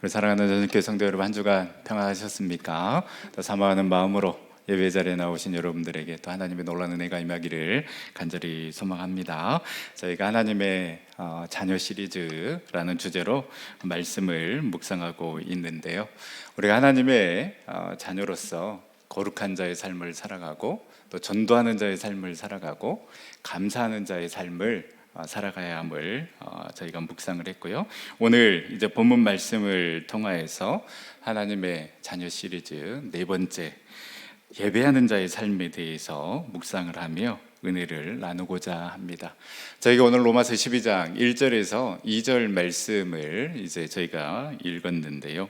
우리 사랑하는 전국교회 성도 여러분, 한 주간 평안하셨습니까? 또 사모하는 마음으로 예배 자리에 나오신 여러분들에게 또 하나님의 놀라운 은혜가 임하기를 간절히 소망합니다. 저희가 하나님의 자녀 시리즈라는 주제로 말씀을 묵상하고 있는데요, 우리가 하나님의 자녀로서 거룩한 자의 삶을 살아가고 또 전도하는 자의 삶을 살아가고 감사하는 자의 삶을 살아가야 함을 저희가 묵상을 했고요. 오늘 이제 본문 말씀을 통하여서 하나님의 자녀 시리즈 네 번째, 예배하는 자의 삶에 대해서 묵상을 하며 은혜를 나누고자 합니다. 저희가 오늘 로마서 12장 1절에서 2절 말씀을 이제 저희가 읽었는데요,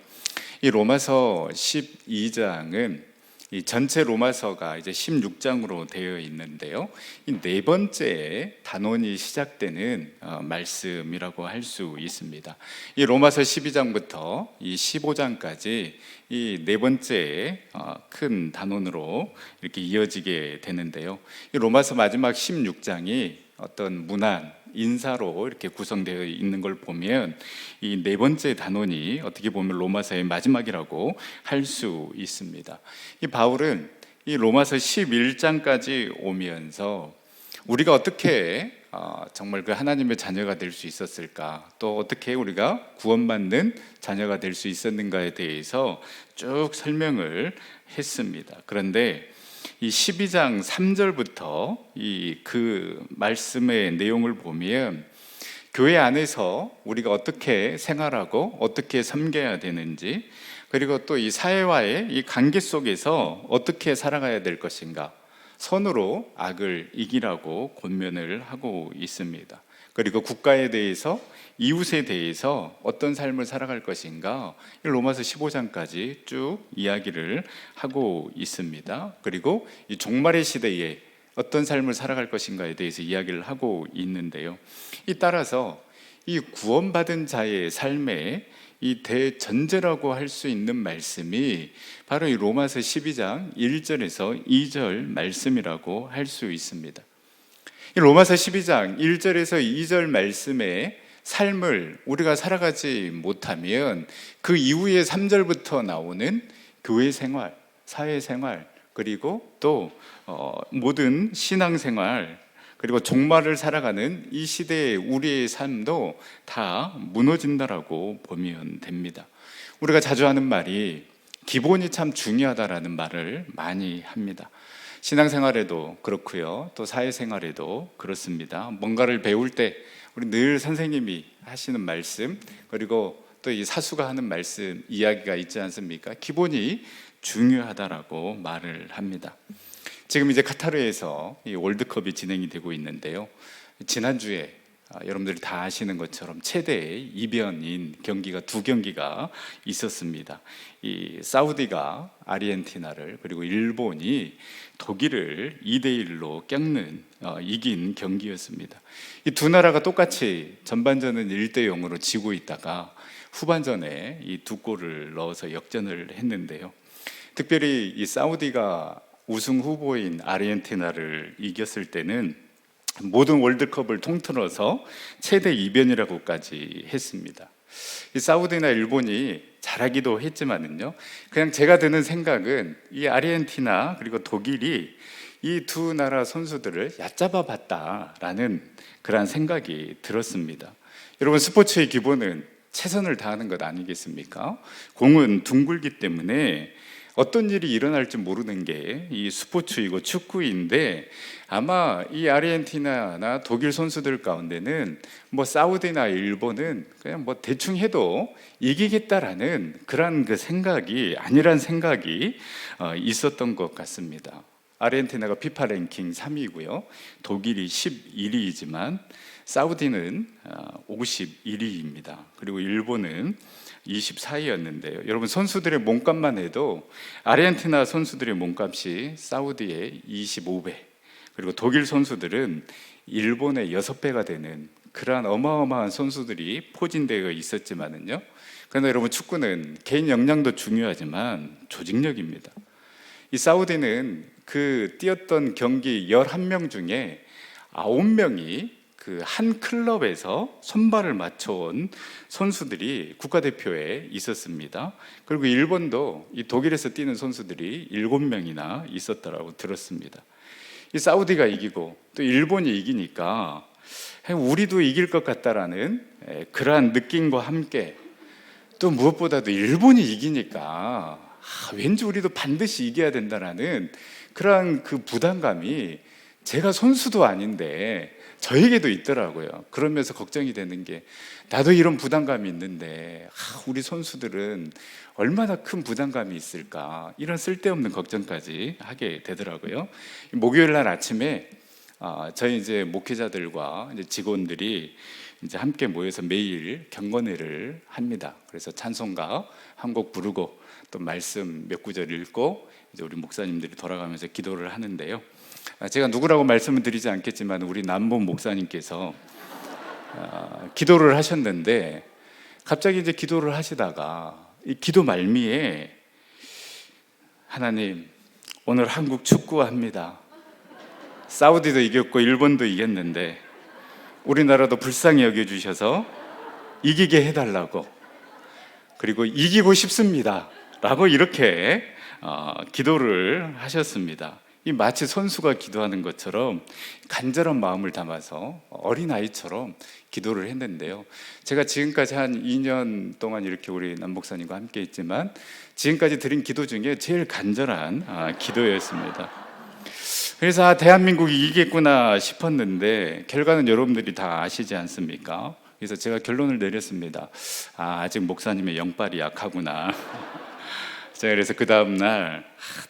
이 로마서 12장은 이 전체 로마서가 이제 16장으로 되어 있는데요, 이 네 번째 단원이 시작되는 말씀이라고 할 수 있습니다. 이 로마서 12장부터 이 15장까지 이 네 번째 큰 단원으로 이렇게 이어지게 되는데요, 이 로마서 마지막 16장이 어떤 문안, 인사로 이렇게 구성되어 있는 걸 보면 이 네 번째 단원이 어떻게 보면 로마서의 마지막이라고 할 수 있습니다. 이 바울은 이 로마서 11장까지 오면서 우리가 어떻게 정말 그 하나님의 자녀가 될 수 있었을까, 또 어떻게 우리가 구원받는 자녀가 될 수 있었는가에 대해서 쭉 설명을 했습니다. 그런데 이 12장 3절부터 그 말씀의 내용을 보면 교회 안에서 우리가 어떻게 생활하고 어떻게 섬겨야 되는지, 그리고 또 이 사회와의 이 관계 속에서 어떻게 살아가야 될 것인가, 선으로 악을 이기라고 권면을 하고 있습니다. 그리고 국가에 대해서, 이웃에 대해서 어떤 삶을 살아갈 것인가, 로마서 15장까지 쭉 이야기를 하고 있습니다. 그리고 이 종말의 시대에 어떤 삶을 살아갈 것인가에 대해서 이야기를 하고 있는데요, 따라서 이 구원받은 자의 삶에 이 대전제라고 할 수 있는 말씀이 바로 이 로마서 12장 1절에서 2절 말씀이라고 할 수 있습니다. 이 로마서 12장 1절에서 2절 말씀의 삶을 우리가 살아가지 못하면 그 이후의 3절부터 나오는 교회 생활, 사회 생활, 그리고 또 모든 신앙 생활, 그리고 종말을 살아가는 이 시대의 우리의 삶도 다 무너진다라고 보면 됩니다. 우리가 자주 하는 말이 기본이 참 중요하다라는 말을 많이 합니다. 신앙생활에도 그렇고요, 또 사회생활에도 그렇습니다. 뭔가를 배울 때 우리 늘 선생님이 하시는 말씀, 그리고 또 이 사수가 하는 말씀, 이야기가 있지 않습니까? 기본이 중요하다라고 말을 합니다. 지금 이제 카타르에서 이 월드컵이 진행이 되고 있는데요, 지난주에 여러분들이 다 아시는 것처럼 최대의 이변인 경기가 두 경기가 있었습니다. 이 사우디가 아르헨티나를, 그리고 일본이 독일을 2대1로 꺾는 이긴 경기였습니다. 이 두 나라가 똑같이 전반전은 1대0으로 지고 있다가 후반전에 이 두 골을 넣어서 역전을 했는데요, 특별히 이 사우디가 우승 후보인 아르헨티나를 이겼을 때는 모든 월드컵을 통틀어서 최대 이변이라고까지 했습니다. 이 사우디나 일본이 잘하기도 했지만은요, 그냥 제가 드는 생각은 이 아르헨티나 그리고 독일이 이 두 나라 선수들을 얕잡아 봤다라는 그런 생각이 들었습니다. 여러분, 스포츠의 기본은 최선을 다하는 것 아니겠습니까? 공은 둥글기 때문에 어떤 일이 일어날지 모르는 게 이 스포츠이고 축구인데, 아마 이 아르헨티나나 독일 선수들 가운데는 뭐 사우디나 일본은 그냥 뭐 대충 해도 이기겠다라는 그런 그 생각이 아니란 생각이 있었던 것 같습니다. 아르헨티나가 피파 랭킹 3위고요, 독일이 11위이지만 사우디는 51위입니다. 그리고 일본은 24위였는데요. 여러분, 선수들의 몸값만 해도 아르헨티나 선수들의 몸값이 사우디의 25배, 그리고 독일 선수들은 일본의 6배가 되는 그러한 어마어마한 선수들이 포진되어 있었지만은요, 그러나 여러분, 축구는 개인 역량도 중요하지만 조직력입니다. 이 사우디는 그 뛰었던 경기 11명 중에 9명이 그 한 클럽에서 선발을 맞춰온 선수들이 국가대표에 있었습니다. 그리고 일본도 이 독일에서 뛰는 선수들이 7명이나 있었다고 들었습니다. 이 사우디가 이기고 또 일본이 이기니까 우리도 이길 것 같다라는 그러한 느낌과 함께 또 무엇보다도 일본이 이기니까 왠지 우리도 반드시 이겨야 된다라는 그러한 그 부담감이 제가 선수도 아닌데 저에게도 있더라고요. 그러면서 걱정이 되는 게 나도 이런 부담감이 있는데 우리 선수들은 얼마나 큰 부담감이 있을까, 이런 쓸데없는 걱정까지 하게 되더라고요. 목요일 날 아침에 저희 이제 목회자들과 이제 직원들이 이제 함께 모여서 매일 경건회를 합니다. 그래서 찬송가 한 곡 부르고 또 말씀 몇 구절 읽고 이제 우리 목사님들이 돌아가면서 기도를 하는데요. 제가 누구라고 말씀을 드리지 않겠지만 우리 남본 목사님께서 기도를 하셨는데 갑자기 이제 기도를 하시다가 이 기도 말미에 하나님, 오늘 한국 축구합니다. 사우디도 이겼고 일본도 이겼는데 우리나라도 불쌍히 여겨주셔서 이기게 해달라고, 그리고 이기고 싶습니다 라고 이렇게 기도를 하셨습니다. 이 마치 선수가 기도하는 것처럼 간절한 마음을 담아서 어린아이처럼 기도를 했는데요. 제가 지금까지 한 2년 동안 이렇게 우리 남목사님과 함께 있지만 지금까지 드린 기도 중에 제일 간절한 기도였습니다. 그래서 대한민국이 이기겠구나 싶었는데 결과는 여러분들이 다 아시지 않습니까? 그래서 제가 결론을 내렸습니다. 아직 목사님의 영빨이 약하구나. 제가 그래서 그 다음날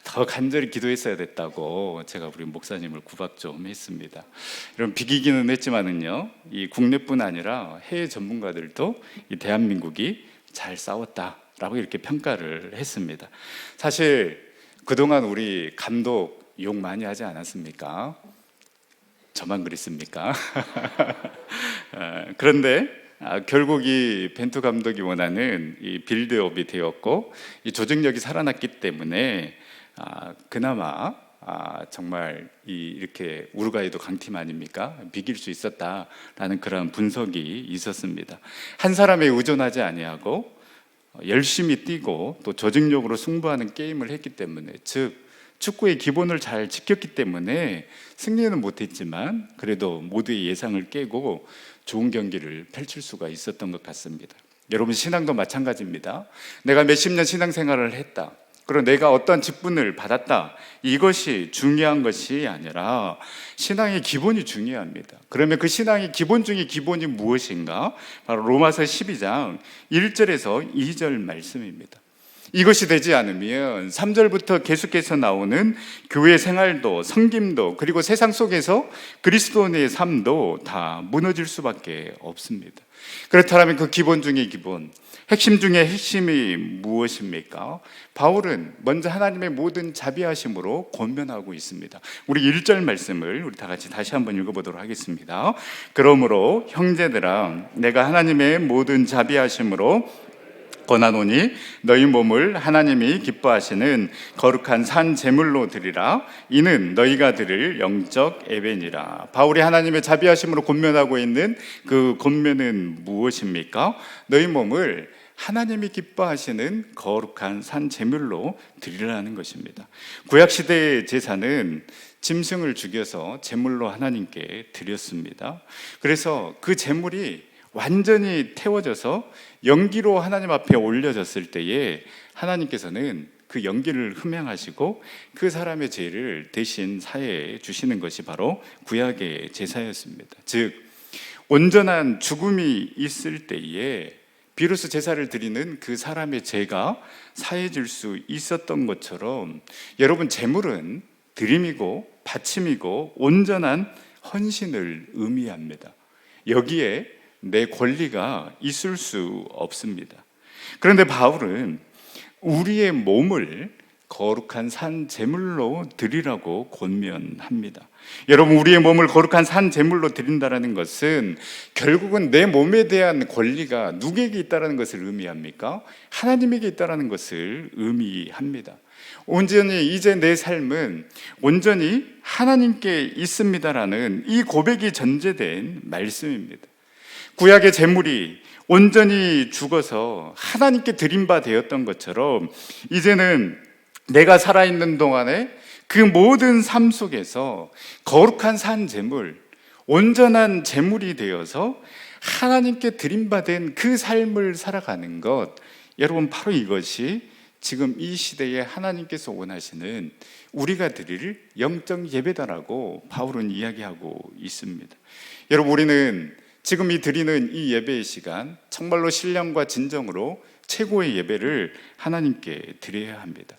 더 간절히 기도했어야 됐다고 제가 우리 목사님을 구박 좀 했습니다. 이런 비기기는 했지만은요, 이 국내뿐 아니라 해외 전문가들도 이 대한민국이 잘 싸웠다라고 이렇게 평가를 했습니다. 사실 그동안 우리 감독 욕 많이 하지 않았습니까? 저만 그랬습니까? 그런데 결국 이 벤투 감독이 원하는 이 빌드업이 되었고 이 조직력이 살아났기 때문에 그나마 정말 이렇게 우루과이도 강팀 아닙니까? 비길 수 있었다라는 그런 분석이 있었습니다. 한 사람에 의존하지 아니하고 열심히 뛰고 또 조직력으로 승부하는 게임을 했기 때문에, 즉 축구의 기본을 잘 지켰기 때문에 승리는 못했지만 그래도 모두의 예상을 깨고 좋은 경기를 펼칠 수가 있었던 것 같습니다. 여러분, 신앙도 마찬가지입니다. 내가 몇십 년 신앙생활을 했다, 그리고 내가 어떤 직분을 받았다, 이것이 중요한 것이 아니라 신앙의 기본이 중요합니다. 그러면 그 신앙의 기본 중에 기본이 무엇인가? 바로 로마서 12장 1절에서 2절 말씀입니다. 이것이 되지 않으면 3절부터 계속해서 나오는 교회 생활도 섬김도 그리고 세상 속에서 그리스도인의 삶도 다 무너질 수밖에 없습니다. 그렇다면 그 기본 중의 기본, 핵심 중의 핵심이 무엇입니까? 바울은 먼저 하나님의 모든 자비하심으로 권면하고 있습니다. 우리 1절 말씀을 우리 다 같이 다시 한번 읽어보도록 하겠습니다. 그러므로 형제들아, 내가 하나님의 모든 자비하심으로 권하노니 너희 몸을 하나님이 기뻐하시는 거룩한 산 제물로 드리라. 이는 너희가 드릴 영적 예배니라. 바울이 하나님의 자비하심으로 권면하고 있는 그 권면은 무엇입니까? 너희 몸을 하나님이 기뻐하시는 거룩한 산 제물로 드리라는 것입니다. 구약 시대의 제사는 짐승을 죽여서 제물로 하나님께 드렸습니다. 그래서 그 제물이 완전히 태워져서 연기로 하나님 앞에 올려졌을 때에 하나님께서는 그 연기를 흠양하시고 그 사람의 죄를 대신 사해 주시는 것이 바로 구약의 제사였습니다. 즉 온전한 죽음이 있을 때에 비로소 제사를 드리는 그 사람의 죄가 사해질 수 있었던 것처럼, 여러분, 제물은 드림이고 바침이고 온전한 헌신을 의미합니다. 여기에 내 권리가 있을 수 없습니다. 그런데 바울은 우리의 몸을 거룩한 산 제물로 드리라고 권면합니다. 여러분, 우리의 몸을 거룩한 산 제물로 드린다는 것은 결국은 내 몸에 대한 권리가 누구에게 있다는 것을 의미합니까? 하나님에게 있다는 것을 의미합니다. 온전히 이제 내 삶은 온전히 하나님께 있습니다라는 이 고백이 전제된 말씀입니다. 구약의 제물이 온전히 죽어서 하나님께 드린 바 되었던 것처럼 이제는 내가 살아있는 동안에 그 모든 삶 속에서 거룩한 산 제물, 온전한 제물이 되어서 하나님께 드린 바 된 그 삶을 살아가는 것, 여러분 바로 이것이 지금 이 시대에 하나님께서 원하시는 우리가 드릴 영적 예배다라고 바울은 이야기하고 있습니다. 여러분, 우리는 지금 드리는 이 예배의 시간 정말로 신령과 진정으로 최고의 예배를 하나님께 드려야 합니다.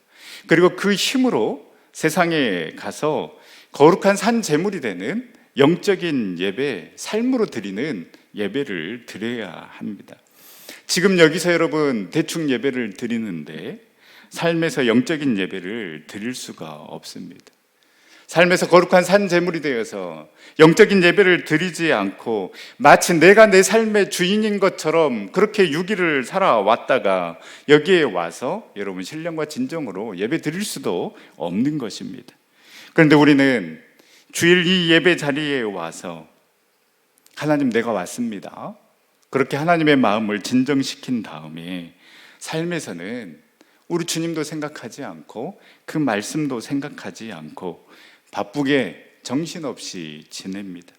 그리고 그 힘으로 세상에 가서 거룩한 산 제물이 되는 영적인 예배, 삶으로 드리는 예배를 드려야 합니다. 지금 여기서 여러분 대충 예배를 드리는데 삶에서 영적인 예배를 드릴 수가 없습니다. 삶에서 거룩한 산 제물이 되어서 영적인 예배를 드리지 않고 마치 내가 내 삶의 주인인 것처럼 그렇게 유기를 살아왔다가 여기에 와서 여러분 신령과 진정으로 예배 드릴 수도 없는 것입니다. 그런데 우리는 주일 이 예배 자리에 와서 하나님, 내가 왔습니다, 그렇게 하나님의 마음을 진정시킨 다음에 삶에서는 우리 주님도 생각하지 않고 그 말씀도 생각하지 않고 바쁘게 정신없이 지냅니다.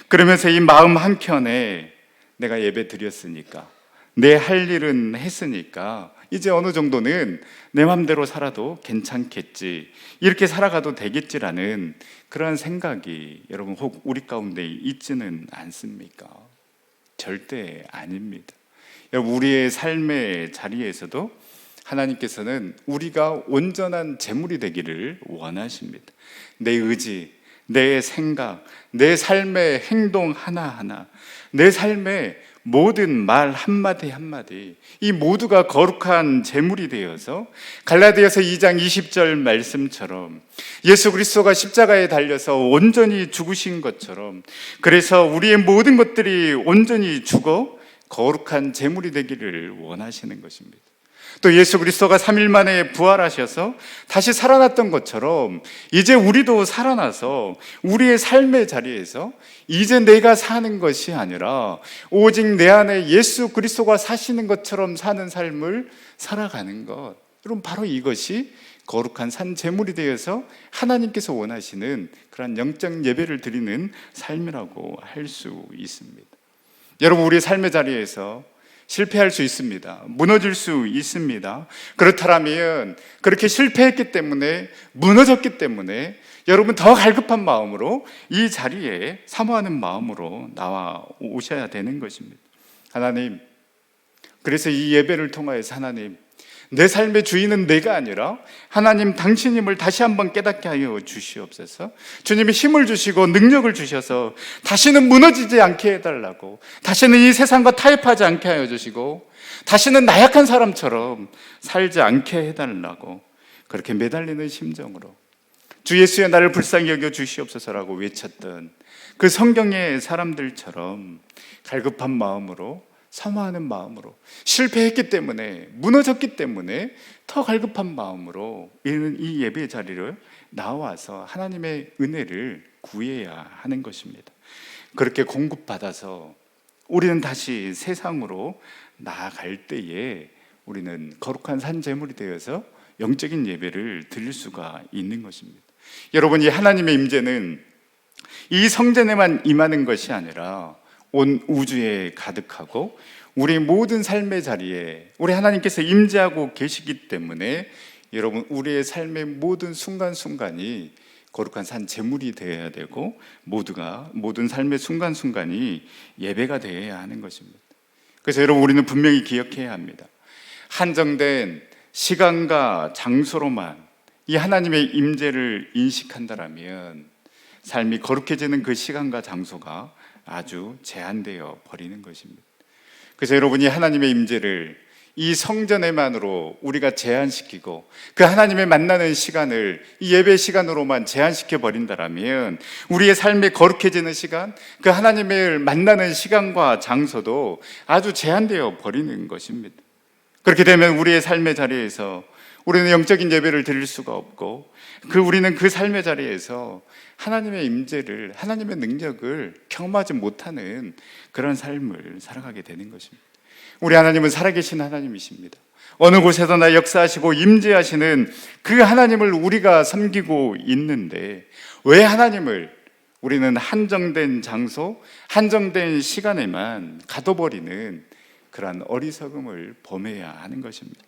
그러면서 이 마음 한켠에 내가 예배 드렸으니까, 내 할 일은 했으니까 이제 어느 정도는 내 맘대로 살아도 괜찮겠지, 이렇게 살아가도 되겠지라는 그러한 생각이 여러분 혹 우리 가운데 있지는 않습니까? 절대 아닙니다. 여러분, 우리의 삶의 자리에서도 하나님께서는 우리가 온전한 제물이 되기를 원하십니다. 내 의지, 내 생각, 내 삶의 행동 하나하나, 내 삶의 모든 말 한마디 한마디, 이 모두가 거룩한 제물이 되어서 갈라디아서 2장 20절 말씀처럼 예수 그리스도가 십자가에 달려서 온전히 죽으신 것처럼, 그래서 우리의 모든 것들이 온전히 죽어 거룩한 제물이 되기를 원하시는 것입니다. 또 예수 그리스도가 3일 만에 부활하셔서 다시 살아났던 것처럼 이제 우리도 살아나서 우리의 삶의 자리에서 이제 내가 사는 것이 아니라 오직 내 안에 예수 그리스도가 사시는 것처럼 사는 삶을 살아가는 것, 여러분 바로 이것이 거룩한 산 제물이 되어서 하나님께서 원하시는 그런 영적 예배를 드리는 삶이라고 할 수 있습니다. 여러분, 우리의 삶의 자리에서 실패할 수 있습니다. 무너질 수 있습니다. 그렇다면 그렇게 실패했기 때문에, 무너졌기 때문에 여러분 더 갈급한 마음으로 이 자리에 사모하는 마음으로 나와 오셔야 되는 것입니다. 하나님, 그래서 이 예배를 통하여서 하나님, 내 삶의 주인은 내가 아니라 하나님 당신임을 다시 한번 깨닫게 하여 주시옵소서. 주님이 힘을 주시고 능력을 주셔서 다시는 무너지지 않게 해달라고, 다시는 이 세상과 타협하지 않게 하여 주시고 다시는 나약한 사람처럼 살지 않게 해달라고, 그렇게 매달리는 심정으로 주 예수의 나를 불쌍히 여겨 주시옵소서라고 외쳤던 그 성경의 사람들처럼 갈급한 마음으로, 사모하는 마음으로, 실패했기 때문에, 무너졌기 때문에 더 갈급한 마음으로 이 예배 자리를 나와서 하나님의 은혜를 구해야 하는 것입니다. 그렇게 공급받아서 우리는 다시 세상으로 나아갈 때에 우리는 거룩한 산 제물이 되어서 영적인 예배를 드릴 수가 있는 것입니다. 여러분, 이 하나님의 임재는 이 성전에만 임하는 것이 아니라 온 우주에 가득하고 우리 모든 삶의 자리에 우리 하나님께서 임재하고 계시기 때문에 여러분, 우리의 삶의 모든 순간순간이 거룩한 산 제물이 되어야 되고 모든 삶의 순간순간이 예배가 되어야 하는 것입니다. 그래서 여러분, 우리는 분명히 기억해야 합니다. 한정된 시간과 장소로만 이 하나님의 임재를 인식한다면 삶이 거룩해지는 그 시간과 장소가 아주 제한되어 버리는 것입니다. 그래서 여러분이 하나님의 임재를 이 성전에만으로 우리가 제한시키고 그 하나님의 만나는 시간을 이 예배 시간으로만 제한시켜 버린다면 우리의 삶이 거룩해지는 시간, 그 하나님을 만나는 시간과 장소도 아주 제한되어 버리는 것입니다. 그렇게 되면 우리의 삶의 자리에서 우리는 영적인 예배를 드릴 수가 없고 우리는 그 삶의 자리에서 하나님의 임재를, 하나님의 능력을 경험하지 못하는 그런 삶을 살아가게 되는 것입니다. 우리 하나님은 살아계신 하나님이십니다. 어느 곳에서나 역사하시고 임재하시는 그 하나님을 우리가 섬기고 있는데 왜 하나님을 우리는 한정된 장소, 한정된 시간에만 가둬버리는 그러한 어리석음을 범해야 하는 것입니까?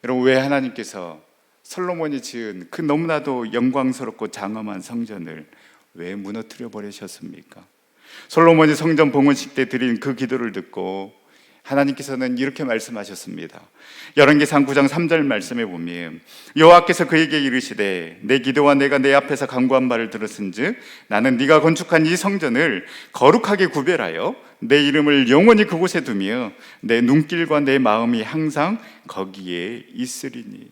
여러분, 왜 하나님께서 솔로몬이 지은 그 너무나도 영광스럽고 장엄한 성전을 왜 무너뜨려 버리셨습니까? 솔로몬이 성전 봉헌식 때 드린 그 기도를 듣고 하나님께서는 이렇게 말씀하셨습니다. 열왕기상 9장 3절 말씀에 보면 여호와께서 그에게 이르시되 내 기도와 내가 내 앞에서 간구한 말을 들었은즉 나는 네가 건축한 이 성전을 거룩하게 구별하여 내 이름을 영원히 그곳에 두며 내 눈길과 내 마음이 항상 거기에 있으리니.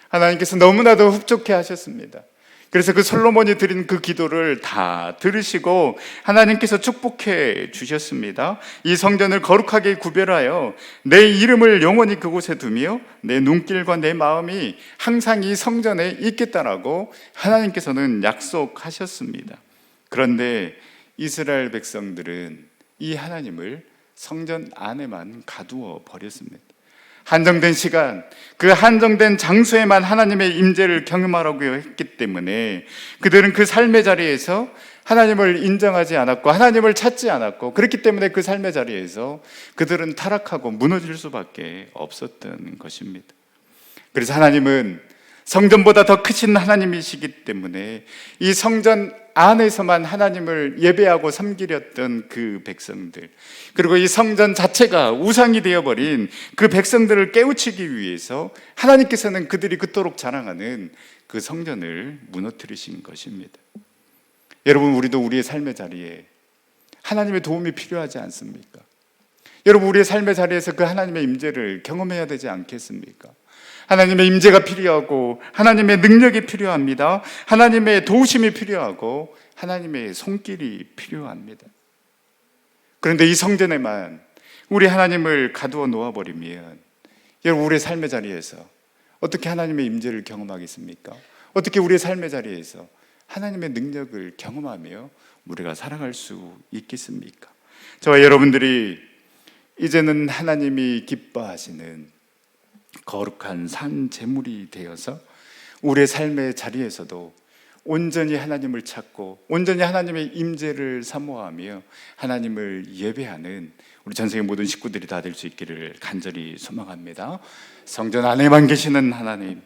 하나님께서 너무나도 흡족해 하셨습니다. 그래서 그 솔로몬이 드린 그 기도를 다 들으시고 하나님께서 축복해 주셨습니다. 이 성전을 거룩하게 구별하여 내 이름을 영원히 그곳에 두며 내 눈길과 내 마음이 항상 이 성전에 있겠다라고 하나님께서는 약속하셨습니다. 그런데 이스라엘 백성들은 이 하나님을 성전 안에만 가두어 버렸습니다. 한정된 시간, 그 한정된 장소에만 하나님의 임재를 경험하라고 했기 때문에 그들은 그 삶의 자리에서 하나님을 인정하지 않았고 하나님을 찾지 않았고, 그렇기 때문에 그 삶의 자리에서 그들은 타락하고 무너질 수밖에 없었던 것입니다. 그래서 하나님은 성전보다 더 크신 하나님이시기 때문에 이 성전 안에서만 하나님을 예배하고 섬기렸던 그 백성들, 그리고 이 성전 자체가 우상이 되어버린 그 백성들을 깨우치기 위해서 하나님께서는 그들이 그토록 자랑하는 그 성전을 무너뜨리신 것입니다. 여러분, 우리도 우리의 삶의 자리에 하나님의 도움이 필요하지 않습니까? 여러분, 우리의 삶의 자리에서 그 하나님의 임재를 경험해야 되지 않겠습니까? 하나님의 임재가 필요하고 하나님의 능력이 필요합니다. 하나님의 도우심이 필요하고 하나님의 손길이 필요합니다. 그런데 이 성전에만 우리 하나님을 가두어 놓아버리면 여러분, 우리의 삶의 자리에서 어떻게 하나님의 임재를 경험하겠습니까? 어떻게 우리의 삶의 자리에서 하나님의 능력을 경험하며 우리가 살아갈 수 있겠습니까? 저와 여러분들이 이제는 하나님이 기뻐하시는 거룩한 산 제물이 되어서 우리의 삶의 자리에서도 온전히 하나님을 찾고 온전히 하나님의 임재를 사모하며 하나님을 예배하는 우리 전생의 모든 식구들이 다 될 수 있기를 간절히 소망합니다. 성전 안에만 계시는 하나님,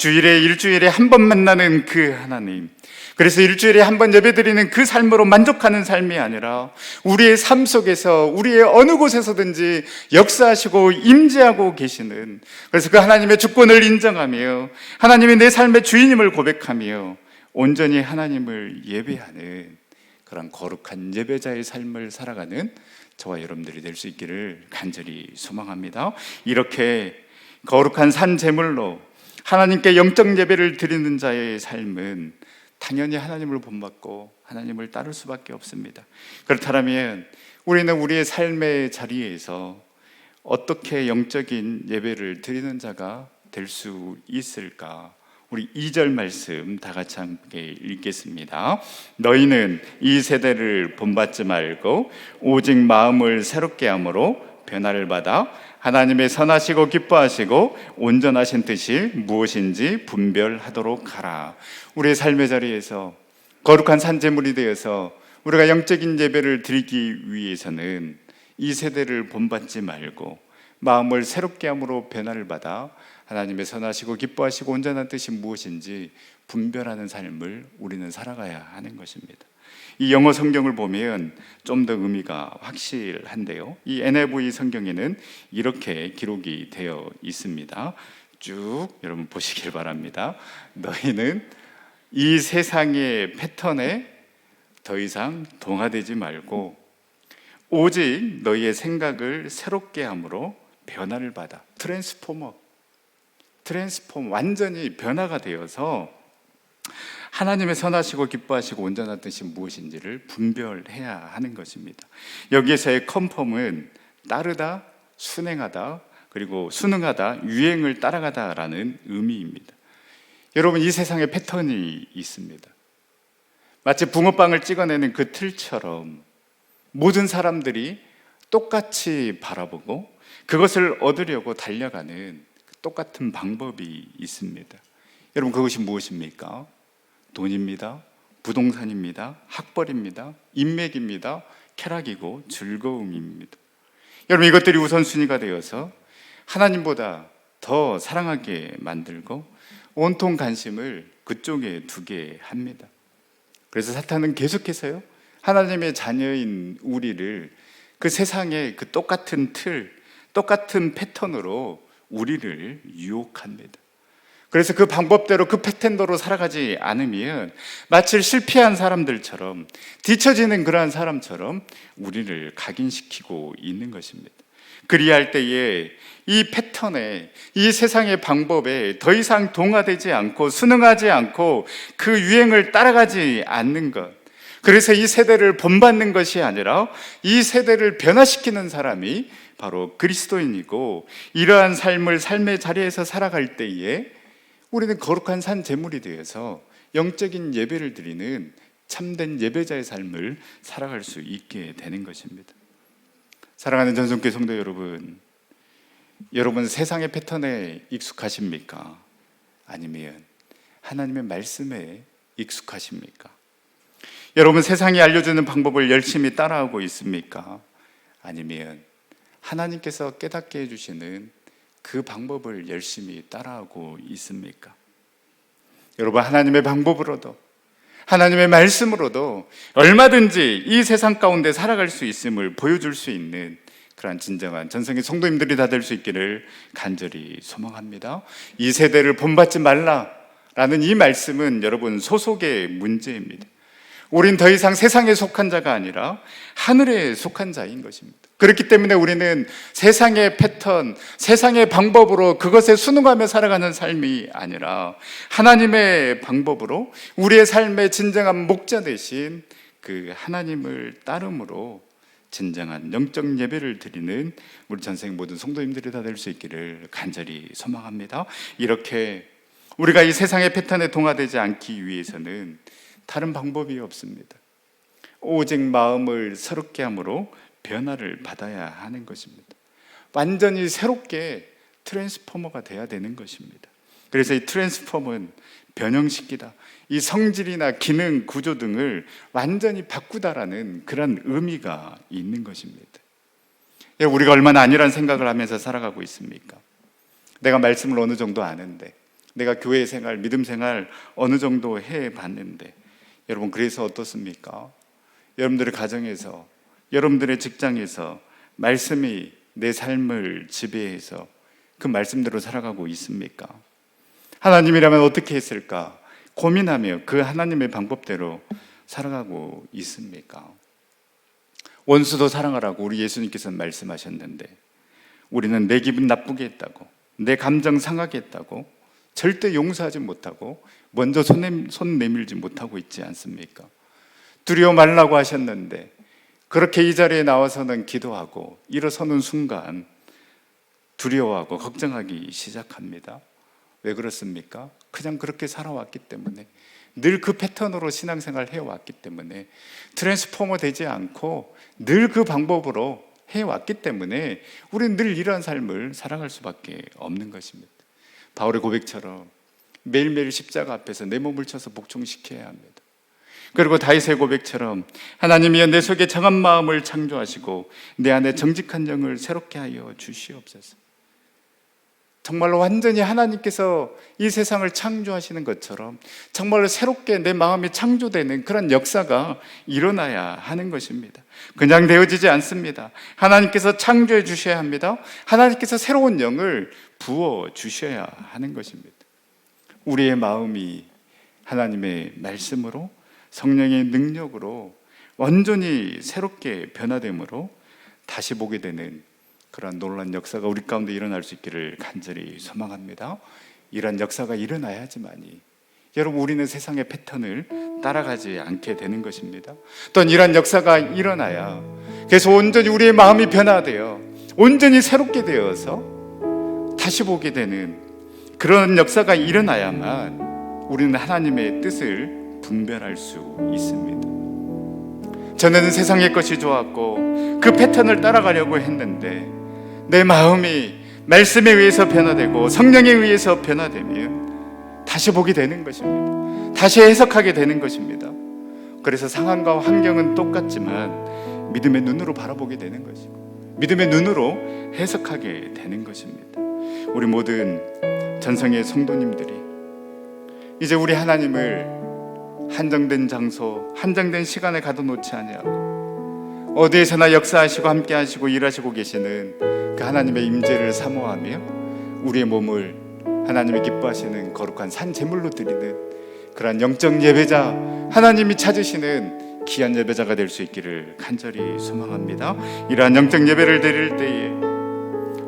일주일에 한 번 만나는 그 하나님, 그래서 일주일에 한 번 예배드리는 그 삶으로 만족하는 삶이 아니라 우리의 삶 속에서 우리의 어느 곳에서든지 역사하시고 임재하고 계시는, 그래서 그 하나님의 주권을 인정하며 하나님이 내 삶의 주인임을 고백하며 온전히 하나님을 예배하는 그런 거룩한 예배자의 삶을 살아가는 저와 여러분들이 될 수 있기를 간절히 소망합니다. 이렇게 거룩한 산 제물로 하나님께 영적 예배를 드리는 자의 삶은 당연히 하나님을 본받고 하나님을 따를 수밖에 없습니다. 그렇다면 우리는 우리의 삶의 자리에서 어떻게 영적인 예배를 드리는 자가 될 수 있을까? 우리 2절 말씀 다 같이 함께 읽겠습니다. 너희는 이 세대를 본받지 말고 오직 마음을 새롭게 함으로 변화를 받아 하나님의 선하시고 기뻐하시고 온전하신 뜻이 무엇인지 분별하도록 하라. 우리의 삶의 자리에서 거룩한 산제물이 되어서 우리가 영적인 예배를 드리기 위해서는 이 세대를 본받지 말고 마음을 새롭게 함으로 변화를 받아 하나님의 선하시고 기뻐하시고 온전한 뜻이 무엇인지 분별하는 삶을 우리는 살아가야 하는 것입니다. 이 영어 성경을 보면 좀 더 의미가 확실한데요, 이 NIV 성경에는 이렇게 기록이 되어 있습니다. 쭉 여러분 보시길 바랍니다. 너희는 이 세상의 패턴에 더 이상 동화되지 말고 오직 너희의 생각을 새롭게 함으로 변화를 받아. 트랜스폼, 완전히 변화가 되어서 하나님의 선하시고 기뻐하시고 온전한 뜻이 무엇인지를 분별해야 하는 것입니다. 여기에서의 컨펌은 따르다, 순행하다, 그리고 순응하다, 유행을 따라가다라는 의미입니다. 여러분, 이 세상에 패턴이 있습니다. 마치 붕어빵을 찍어내는 그 틀처럼 모든 사람들이 똑같이 바라보고 그것을 얻으려고 달려가는 똑같은 방법이 있습니다. 여러분, 그것이 무엇입니까? 돈입니다. 부동산입니다. 학벌입니다. 인맥입니다. 쾌락이고 즐거움입니다. 여러분, 이것들이 우선순위가 되어서 하나님보다 더 사랑하게 만들고 온통 관심을 그쪽에 두게 합니다. 그래서 사탄은 계속해서요, 하나님의 자녀인 우리를 그 세상의 그 똑같은 틀, 똑같은 패턴으로 우리를 유혹합니다. 그래서 그 방법대로, 그 패턴대로 살아가지 않으면 마치 실패한 사람들처럼, 뒤처지는 그러한 사람처럼 우리를 각인시키고 있는 것입니다. 그리할 때에 이 패턴에, 이 세상의 방법에 더 이상 동화되지 않고 순응하지 않고 그 유행을 따라가지 않는 것, 그래서 이 세대를 본받는 것이 아니라 이 세대를 변화시키는 사람이 바로 그리스도인이고, 이러한 삶을 삶의 자리에서 살아갈 때에 우리는 거룩한 산 제물이 되어서 영적인 예배를 드리는 참된 예배자의 삶을 살아갈 수 있게 되는 것입니다. 사랑하는 전성교회 성도 여러분, 여러분 세상의 패턴에 익숙하십니까? 아니면 하나님의 말씀에 익숙하십니까? 여러분 세상이 알려주는 방법을 열심히 따라하고 있습니까? 아니면 하나님께서 깨닫게 해주시는 그 방법을 열심히 따라하고 있습니까? 여러분, 하나님의 방법으로도, 하나님의 말씀으로도 얼마든지 이 세상 가운데 살아갈 수 있음을 보여줄 수 있는 그러한 진정한 전성의 성도님들이 다 될 수 있기를 간절히 소망합니다. 이 세대를 본받지 말라라는 이 말씀은 여러분 소속의 문제입니다. 우린 더 이상 세상에 속한 자가 아니라 하늘에 속한 자인 것입니다. 그렇기 때문에 우리는 세상의 패턴, 세상의 방법으로 그것에 순응하며 살아가는 삶이 아니라 하나님의 방법으로 우리의 삶의 진정한 목자 되신 그 하나님을 따름으로 진정한 영적 예배를 드리는 우리 전생 모든 성도님들이 다 될 수 있기를 간절히 소망합니다. 이렇게 우리가 이 세상의 패턴에 동화되지 않기 위해서는 다른 방법이 없습니다. 오직 마음을 새롭게 함으로 변화를 받아야 하는 것입니다. 완전히 새롭게 트랜스포머가 돼야 되는 것입니다. 그래서 이 트랜스포머는 변형시키다, 이 성질이나 기능, 구조 등을 완전히 바꾸다라는 그런 의미가 있는 것입니다. 우리가 얼마나 아니란 생각을 하면서 살아가고 있습니까? 내가 말씀을 어느 정도 아는데, 내가 교회 생활, 믿음 생활 어느 정도 해봤는데, 여러분 그래서 어떻습니까? 여러분들의 가정에서, 여러분들의 직장에서 말씀이 내 삶을 지배해서 그 말씀대로 살아가고 있습니까? 하나님이라면 어떻게 했을까 고민하며 그 하나님의 방법대로 살아가고 있습니까? 원수도 사랑하라고 우리 예수님께서는 말씀하셨는데, 우리는 내 기분 나쁘게 했다고, 내 감정 상하게 했다고 절대 용서하지 못하고 먼저 손 내밀지 못하고 있지 않습니까? 두려워 말라고 하셨는데 그렇게 이 자리에 나와서는 기도하고 일어서는 순간 두려워하고 걱정하기 시작합니다. 왜 그렇습니까? 그냥 그렇게 살아왔기 때문에, 늘 그 패턴으로 신앙생활을 해왔기 때문에, 트랜스포머 되지 않고 늘 그 방법으로 해왔기 때문에 우리는 늘 이러한 삶을 살아갈 수밖에 없는 것입니다. 바울의 고백처럼 매일매일 십자가 앞에서 내 몸을 쳐서 복종시켜야 합니다. 그리고 다윗의 고백처럼 하나님이여 내 속에 정한 마음을 창조하시고 내 안에 정직한 영을 새롭게 하여 주시옵소서. 정말로 완전히 하나님께서 이 세상을 창조하시는 것처럼 정말로 새롭게 내 마음이 창조되는 그런 역사가 일어나야 하는 것입니다. 그냥 되어지지 않습니다. 하나님께서 창조해 주셔야 합니다. 하나님께서 새로운 영을 부어 주셔야 하는 것입니다. 우리의 마음이 하나님의 말씀으로, 성령의 능력으로 완전히 새롭게 변화됨으로 다시 보게 되는 그런 놀라운 역사가 우리 가운데 일어날 수 있기를 간절히 소망합니다. 이런 역사가 일어나야지만이 여러분 우리는 세상의 패턴을 따라가지 않게 되는 것입니다. 또한 이런 역사가 일어나야, 그래서 온전히 우리의 마음이 변화되어 온전히 새롭게 되어서 다시 보게 되는 그런 역사가 일어나야만 우리는 하나님의 뜻을 분별할 수 있습니다. 저는 세상의 것이 좋았고 그 패턴을 따라가려고 했는데 내 마음이 말씀에 의해서 변화되고 성령에 의해서 변화되면 다시 보게 되는 것입니다. 다시 해석하게 되는 것입니다. 그래서 상황과 환경은 똑같지만 믿음의 눈으로 바라보게 되는 것이고 믿음의 눈으로 해석하게 되는 것입니다. 우리 모든 전성의 성도님들이 이제 우리 하나님을 한정된 장소, 한정된 시간에 가둬놓지 아니하고 어디에서나 역사하시고 함께하시고 일하시고 계시는 그 하나님의 임재를 사모하며 우리의 몸을 하나님이 기뻐하시는 거룩한 산 제물로 드리는 그러한 영적 예배자, 하나님이 찾으시는 귀한 예배자가 될 수 있기를 간절히 소망합니다. 이러한 영적 예배를 드릴 때에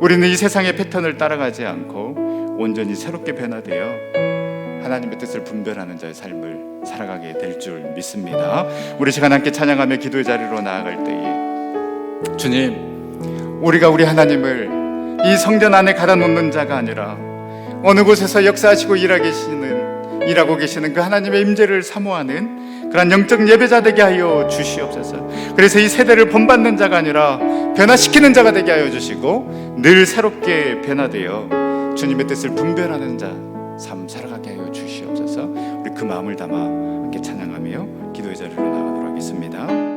우리는 이 세상의 패턴을 따라가지 않고 온전히 새롭게 변화되어 하나님의 뜻을 분별하는 자의 삶을 살아가게 될 줄 믿습니다. 우리 시간 함께 찬양하며 기도의 자리로 나아갈 때에 주님, 우리가 우리 하나님을 이 성전 안에 가다 놓는 자가 아니라 어느 곳에서 역사하시고 일하고 계시는 그 하나님의 임재를 사모하는 그런 영적 예배자 되게 하여 주시옵소서. 그래서 이 세대를 본받는 자가 아니라 변화시키는 자가 되게 하여 주시고 늘 새롭게 변화되어 주님의 뜻을 분별하는 자 삶 살아가게 하여 주시옵소서. 우리 그 마음을 담아 함께 찬양하며 기도의 자리로 나가도록 하겠습니다.